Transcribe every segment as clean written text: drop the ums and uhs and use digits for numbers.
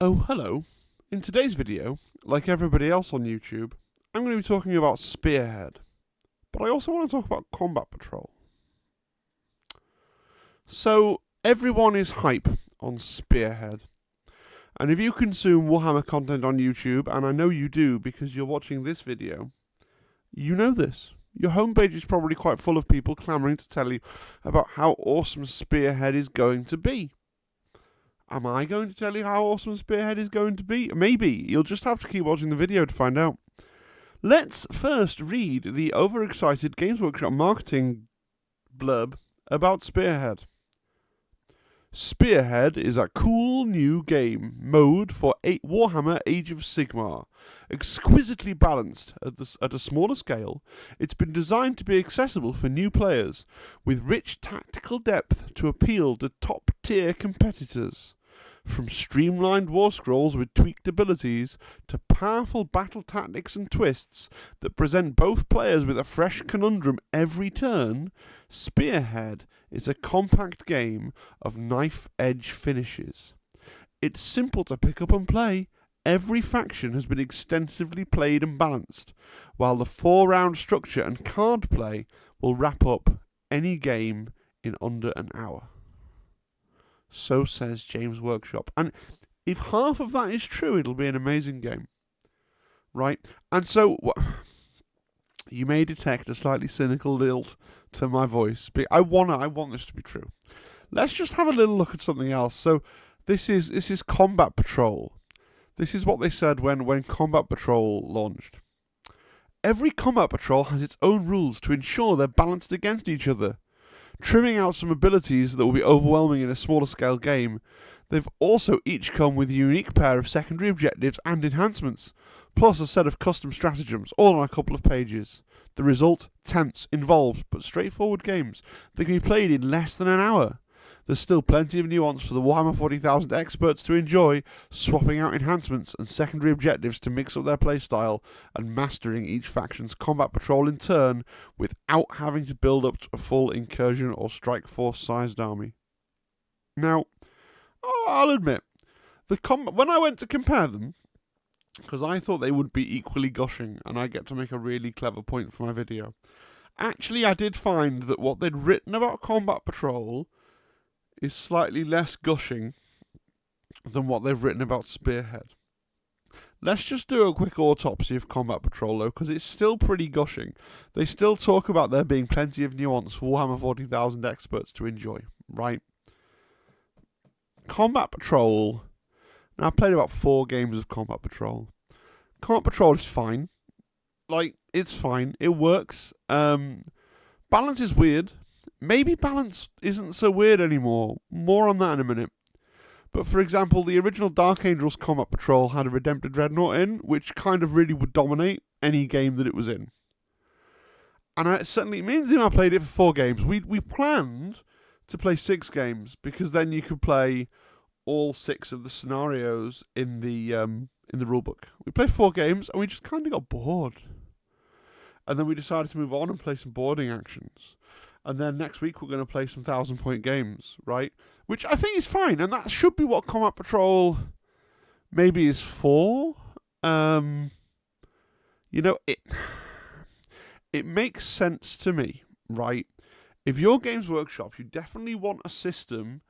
Oh, hello. In today's video, like everybody else on YouTube, I'm going to be talking about Spearhead, but I also want to talk about Combat Patrol. So, everyone is hype on Spearhead, and if you consume Warhammer content on YouTube, and I know you do because you're watching this video, you know this. Your homepage is probably quite full of people clamouring to tell you about how awesome Spearhead is going to be. Am I going to tell you how awesome Spearhead is going to be? Maybe. You'll just have to keep watching the video to find out. Let's first read the overexcited Games Workshop marketing blurb about Spearhead. Spearhead is a cool new game mode for Warhammer Age of Sigmar. Exquisitely balanced at a smaller scale, it's been designed to be accessible for new players, with rich tactical depth to appeal to top-tier competitors. From streamlined war scrolls with tweaked abilities to powerful battle tactics and twists that present both players with a fresh conundrum every turn, Spearhead is a compact game of knife-edge finishes. It's simple to pick up and play. Every faction has been extensively played and balanced, while the 4-round structure and card play will wrap up any game in under an hour. So says Games Workshop. And if half of that is true, it'll be an amazing game. Right? And so, you may detect a slightly cynical lilt to my voice, but I want this to be true. Let's just have a little look at something else. So, this is Combat Patrol. This is what they said when Combat Patrol launched. Every Combat Patrol has its own rules to ensure they're balanced against each other. Trimming out some abilities that will be overwhelming in a smaller scale game, they've also each come with a unique pair of secondary objectives and enhancements, plus a set of custom stratagems, all on a couple of pages. The result? Tense, involved, but straightforward games that can be played in less than an hour. There's still plenty of nuance for the Warhammer 40,000 experts to enjoy, swapping out enhancements and secondary objectives to mix up their playstyle and mastering each faction's combat patrol in turn without having to build up to a full incursion or strike force sized army. Now, I'll admit, when I went to compare them, because I thought they would be equally gushing and I get to make a really clever point for my video, actually I did find that what they'd written about Combat Patrol is slightly less gushing than what they've written about Spearhead. Let's just do a quick autopsy of Combat Patrol, though, because it's still pretty gushing. They still talk about there being plenty of nuance for Warhammer 40,000 experts to enjoy, right? Combat Patrol. Now, I've played about 4 games of Combat Patrol. Combat Patrol is fine. It's fine. It works. Balance is weird. Maybe balance isn't so weird anymore. More on that in a minute. But for example, the original Dark Angels Combat Patrol had a Redempted Dreadnought in, which kind of really would dominate any game that it was in. And me and Zim played it for 4 games. We planned to play 6 games, because then you could play all 6 of the scenarios in the rulebook. We played 4 games, and we just kind of got bored. And then we decided to move on and play some boarding actions. And then next week we're going to play some 1,000-point games, right? Which I think is fine, and that should be what Combat Patrol maybe is for. It makes sense to me, right? If you're Games Workshop, you definitely want a system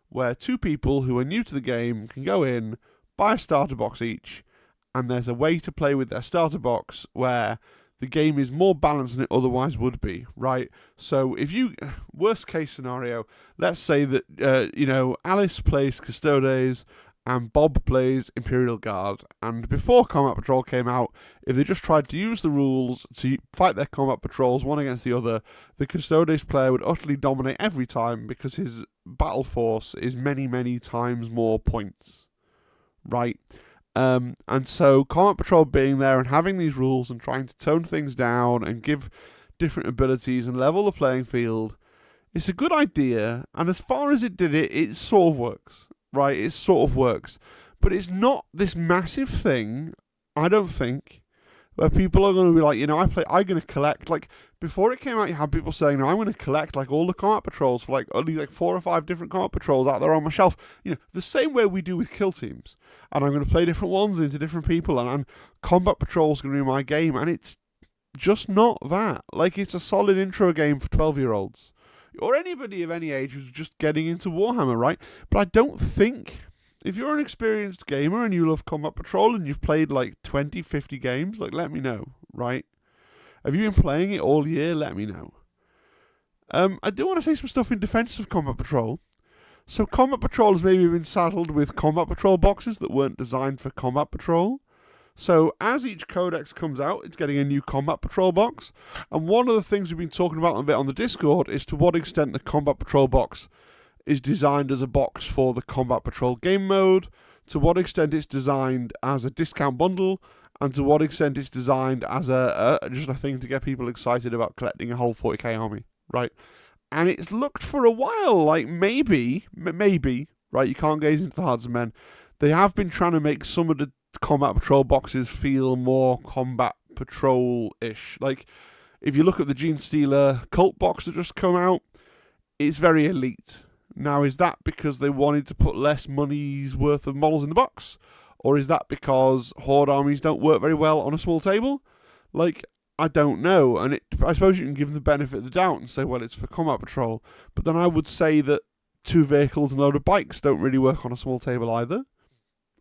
where 2 people who are new to the game can go in, buy a starter box each, and there's a way to play with their starter box where the game is more balanced than it otherwise would be, right? So if worst case scenario, let's say that, Alice plays Custodes and Bob plays Imperial Guard. And before Combat Patrol came out, if they just tried to use the rules to fight their combat patrols one against the other, the Custodes player would utterly dominate every time because his battle force is many, many times more points, right? And so Combat Patrol being there and having these rules and trying to tone things down and give different abilities and level the playing field, it's a good idea. And as far as it did it sort of works, right? It sort of works. But it's not this massive thing, I don't think, where people are going to be like, I'm going to collect. Like, before it came out, you had people saying, "No, I'm going to collect like all the combat patrols for like only like 4 or 5 different combat patrols out there on my shelf." The same way we do with kill teams, and I'm going to play different ones into different people, and combat patrol's going to be my game, and it's just not that. Like, it's a solid intro game for 12-year-olds or anybody of any age who's just getting into Warhammer, right? But I don't think, if you're an experienced gamer and you love combat patrol and you've played like 20, 50 games, like, let me know, right? Have you been playing it all year? Let me know. I do want to say some stuff in defense of Combat Patrol. So Combat Patrol has maybe been saddled with Combat Patrol boxes that weren't designed for Combat Patrol. So as each codex comes out, it's getting a new Combat Patrol box. And one of the things we've been talking about a bit on the Discord is to what extent the Combat Patrol box is designed as a box for the Combat Patrol game mode, to what extent it's designed as a discount bundle, and to what extent it's designed as just a thing to get people excited about collecting a whole 40k army, right? And it's looked for a while like maybe, right, you can't gaze into the hearts of men, they have been trying to make some of the Combat Patrol boxes feel more Combat Patrol-ish. Like, if you look at the Gene Stealer Cult box that just come out, it's very elite. Now, is that because they wanted to put less money's worth of models in the box? Or is that because Horde armies don't work very well on a small table? Like, I don't know. And I suppose you can give them the benefit of the doubt and say, well, it's for Combat Patrol. But then I would say that 2 vehicles and a load of bikes don't really work on a small table either.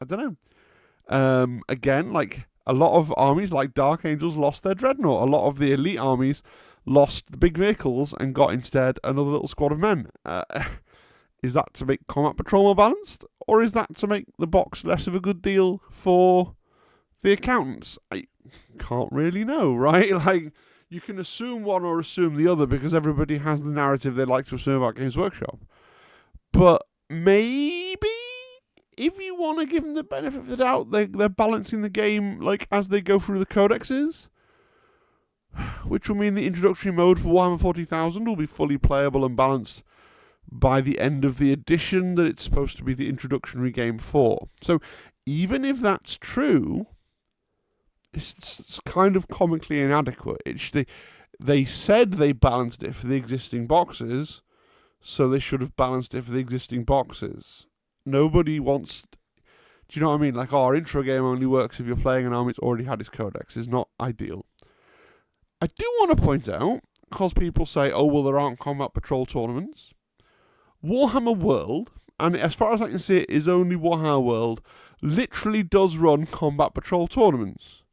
I don't know. Again, like, a lot of armies, like Dark Angels, lost their Dreadnought. A lot of the elite armies lost the big vehicles and got instead another little squad of men. Is that to make Combat Patrol more balanced? Or is that to make the box less of a good deal for the accountants? I can't really know, right? Like, you can assume one or assume the other because everybody has the narrative they like to assume about Games Workshop. But maybe, if you want to give them the benefit of the doubt, they're balancing the game like as they go through the codexes, which will mean the introductory mode for Warhammer 40,000 will be fully playable and balanced by the end of the edition that it's supposed to be the introductory game for. So even if that's true, it's kind of comically inadequate. They said they balanced it for the existing boxes, so they should have balanced it for the existing boxes. Nobody wants... Do you know what I mean? Like, our intro game only works if you're playing an army that's already had its codex. It's not ideal. I do want to point out, because people say, oh, well, there aren't Combat Patrol tournaments. Warhammer World, and as far as I can see it is only Warhammer World, literally does run Combat Patrol tournaments.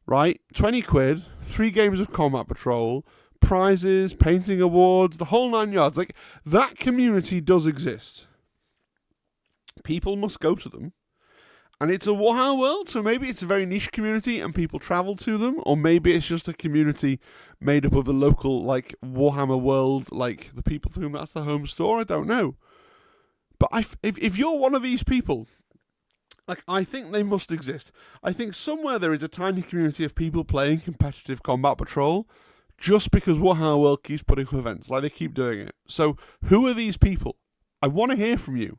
Right? 20 quid, 3 games of Combat Patrol, prizes, painting awards, the whole 9 yards. Like, that community does exist. People must go to them. And it's a Warhammer World, so maybe it's a very niche community and people travel to them, or maybe it's just a community made up of the local, like, Warhammer World, like, the people for whom that's the home store. I don't know. But if you're one of these people, like, I think they must exist. I think somewhere there is a tiny community of people playing competitive Combat Patrol just because Warhammer World keeps putting on events. Like, they keep doing it. So, who are these people? I want to hear from you.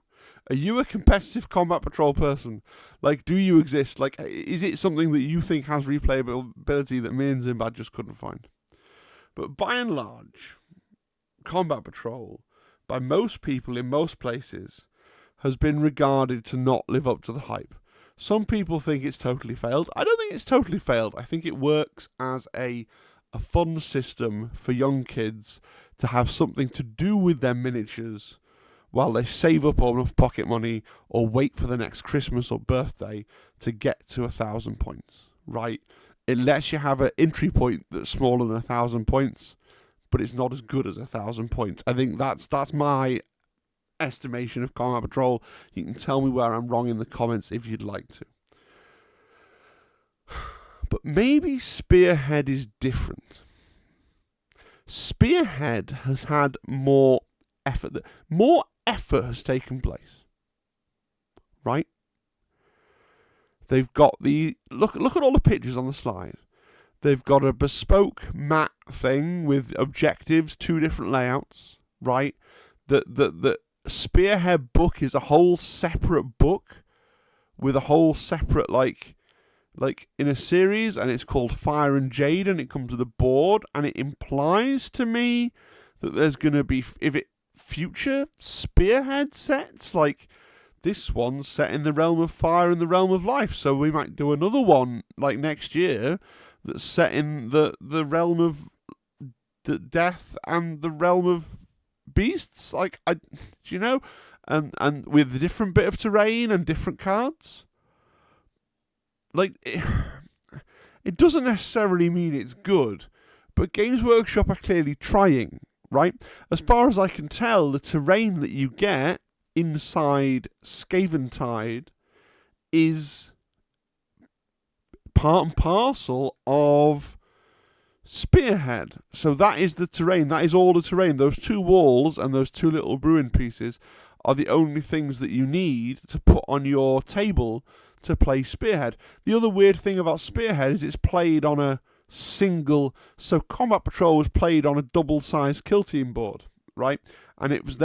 Are you a competitive Combat Patrol person? Like, do you exist? Like, is it something that you think has replayability that me and Zimbad just couldn't find? But by and large, Combat Patrol, by most people in most places, has been regarded to not live up to the hype. Some people think it's totally failed. I don't think it's totally failed. I think it works as a fun system for young kids to have something to do with their miniatures while they save up enough pocket money or wait for the next Christmas or birthday to get to 1,000 points, right? It lets you have an entry point that's smaller than 1,000 points, but it's not as good as 1,000 points. I think that's my estimation of Combat Patrol. You can tell me where I'm wrong in the comments if you'd like to. But maybe Spearhead is different. Spearhead has had more effort. More effort has taken place. Right? They've got look at all the pictures on the slide. They've got a bespoke mat thing with objectives, 2 different layouts, right? The Spearhead book is a whole separate book with a whole separate, like, like in a series, and it's called Fire and Jade, and it comes with a board, and it implies to me that there's going to be future Spearhead sets, like this one's set in the realm of fire and the realm of life, so we might do another one like next year that's set in the realm of death and the realm of beasts, like and with a different bit of terrain and different cards. Like, it doesn't necessarily mean it's good, but Games Workshop are clearly trying, right? As far as I can tell, the terrain that you get inside Scaventide is part and parcel of Spearhead. So that is the terrain, that is all the terrain. Those two walls and those two little ruin pieces are the only things that you need to put on your table to play Spearhead. The other weird thing about Spearhead is it's played on a single... So Combat Patrol was played on a double-sized kill team board, right? And it was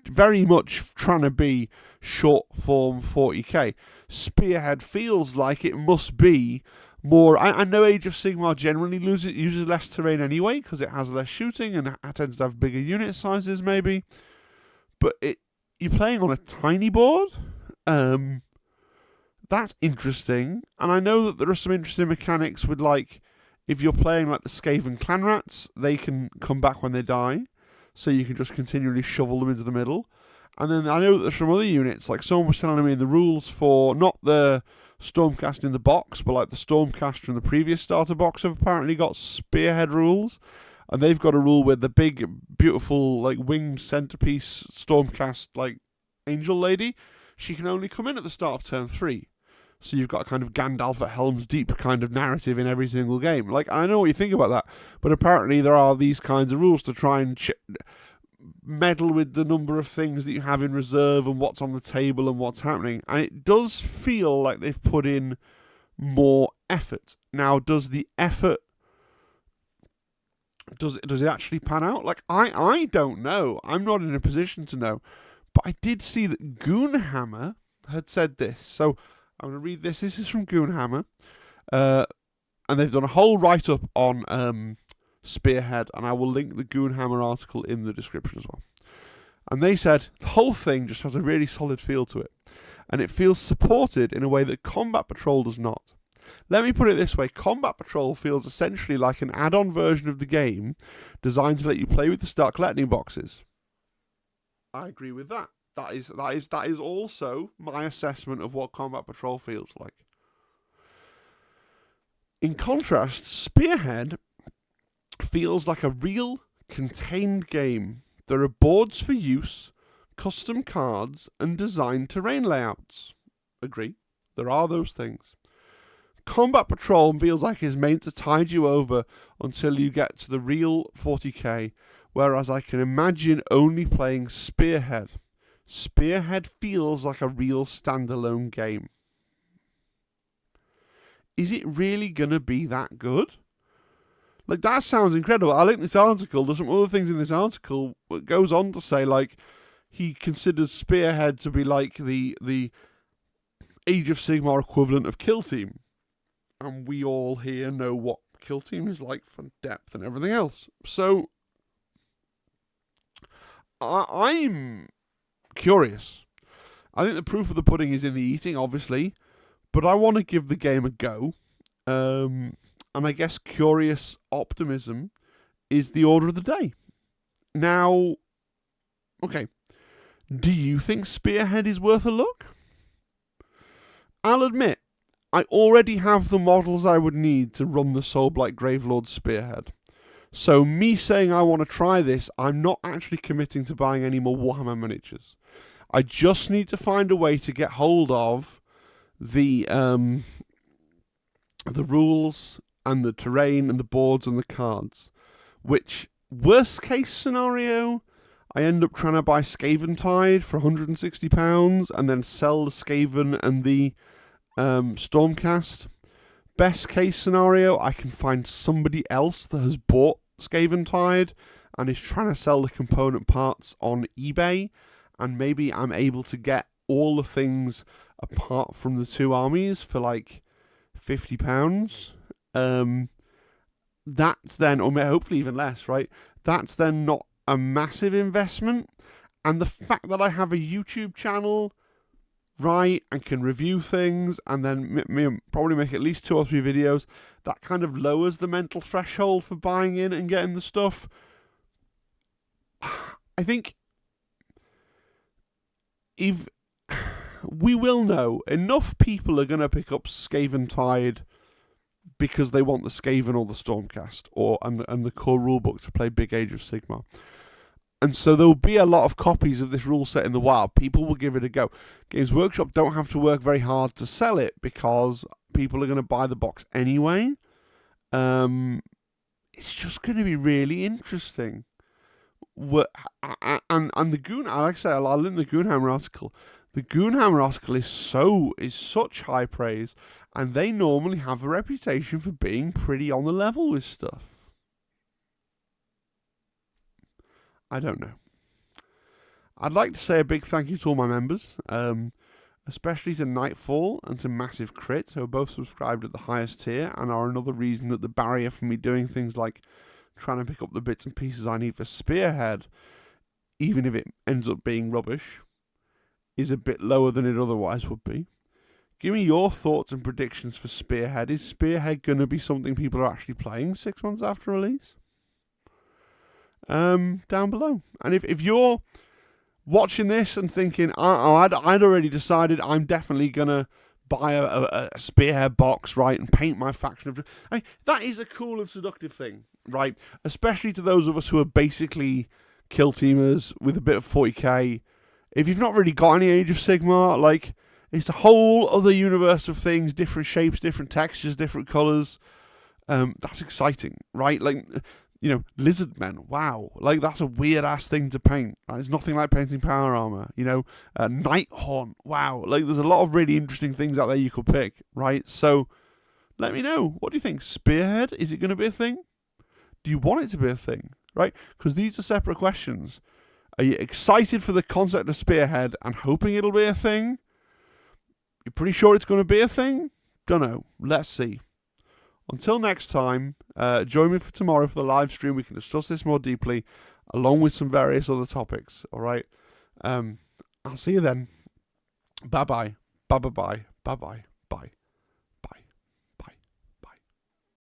very much trying to be short-form 40k. Spearhead feels like it must be more... I know Age of Sigmar generally uses less terrain anyway, because it has less shooting and it tends to have bigger unit sizes, maybe. But you're playing on a tiny board. That's interesting. And I know that there are some interesting mechanics with, like, if you're playing like the Skaven clan rats, they can come back when they die. So you can just continually shovel them into the middle. And then I know that there's some other units, like someone was telling me the rules for, not the Stormcast in the box, but like the Stormcast from the previous starter box have apparently got Spearhead rules. And they've got a rule where the big, beautiful, like, winged centerpiece Stormcast, like, angel lady, she can only come in at the start of turn 3. So you've got a kind of Gandalf at Helm's Deep kind of narrative in every single game. Like, I know what you think about that, but apparently there are these kinds of rules to try and meddle with the number of things that you have in reserve and what's on the table and what's happening. And it does feel like they've put in more effort. Now, does the effort... Does it actually pan out? Like, I don't know. I'm not in a position to know. But I did see that Goonhammer had said this. So I'm going to read this. This is from Goonhammer. And they've done a whole write-up on Spearhead. And I will link the Goonhammer article in the description as well. And they said, the whole thing just has a really solid feel to it. And it feels supported in a way that Combat Patrol does not. Let me put it this way, Combat Patrol feels essentially like an add-on version of the game designed to let you play with the Stark Lightning boxes. I agree with that. That is also my assessment of what Combat Patrol feels like. In contrast, Spearhead feels like a real contained game. There are boards for use, custom cards, and designed terrain layouts. Agree. There are those things. Combat Patrol feels like it's meant to tide you over until you get to the real 40k, whereas I can imagine only playing Spearhead. Spearhead feels like a real standalone game. Is it really going to be that good? Like, that sounds incredible. I like this article. There's some other things in this article that goes on to say, like, he considers Spearhead to be like the Age of Sigmar equivalent of Kill Team. And we all here know what Kill Team is like for depth and everything else. So, I'm curious. I think the proof of the pudding is in the eating, obviously. But I want to give the game a go. And I guess curious optimism is the order of the day. Now, okay. Do you think Spearhead is worth a look? I'll admit, I already have the models I would need to run the Soulblight Gravelord Spearhead. So me saying I want to try this, I'm not actually committing to buying any more Warhammer miniatures. I just need to find a way to get hold of the rules and the terrain and the boards and the cards. Which, worst case scenario, I end up trying to buy Scaventide for £160 and then sell the Skaven and the Stormcast. Best case scenario, I can find somebody else that has bought Scaventide and is trying to sell the component parts on eBay, and maybe I'm able to get all the things apart from the two armies for like £50. That's then, or hopefully even less, right? That's then not a massive investment. And the fact that I have a YouTube channel, right, and can review things, and then probably make at least 2 or 3 videos, that kind of lowers the mental threshold for buying in and getting the stuff. I think if we will know, enough people are going to pick up Skaven Tide because they want the Skaven or the Stormcast, and the core rulebook to play big Age of Sigmar. And so there will be a lot of copies of this rule set in the wild. People will give it a go. Games Workshop don't have to work very hard to sell it because people are going to buy the box anyway. It's just going to be really interesting. And the Goon, like I say, I'll link the Goonhammer article. The Goonhammer article is such high praise, and they normally have a reputation for being pretty on the level with stuff. I don't know. I'd like to say a big thank you to all my members, especially to Nightfall and to Massive Crit, who are both subscribed at the highest tier and are another reason that the barrier for me doing things like trying to pick up the bits and pieces I need for Spearhead, even if it ends up being rubbish, is a bit lower than it otherwise would be. Give me your thoughts and predictions for Spearhead. Is Spearhead going to be something people are actually playing 6 months after release? Down below. And if you're watching this and thinking, I'd already decided I'm definitely going to buy a Spearhead box, right, and paint my faction of... I mean, that is a cool and seductive thing, right? Especially to those of us who are basically kill teamers with a bit of 40k. If you've not really got any Age of Sigmar, like, it's a whole other universe of things, different shapes, different textures, different colours. That's exciting, right? Like, you know, lizard men, wow. Like, that's a weird-ass thing to paint. Right? It's nothing like painting power armor, you know. Nighthorn, wow. Like, there's a lot of really interesting things out there you could pick, right? So, let me know. What do you think? Spearhead, is it going to be a thing? Do you want it to be a thing, right? Because these are separate questions. Are you excited for the concept of Spearhead and hoping it'll be a thing? You're pretty sure it's going to be a thing? Don't know. Let's see. Until next time, join me for tomorrow for the live stream. We can discuss this more deeply, along with some various other topics. All right. I'll see you then. Bye-bye. Bye-bye. Bye-bye. Bye.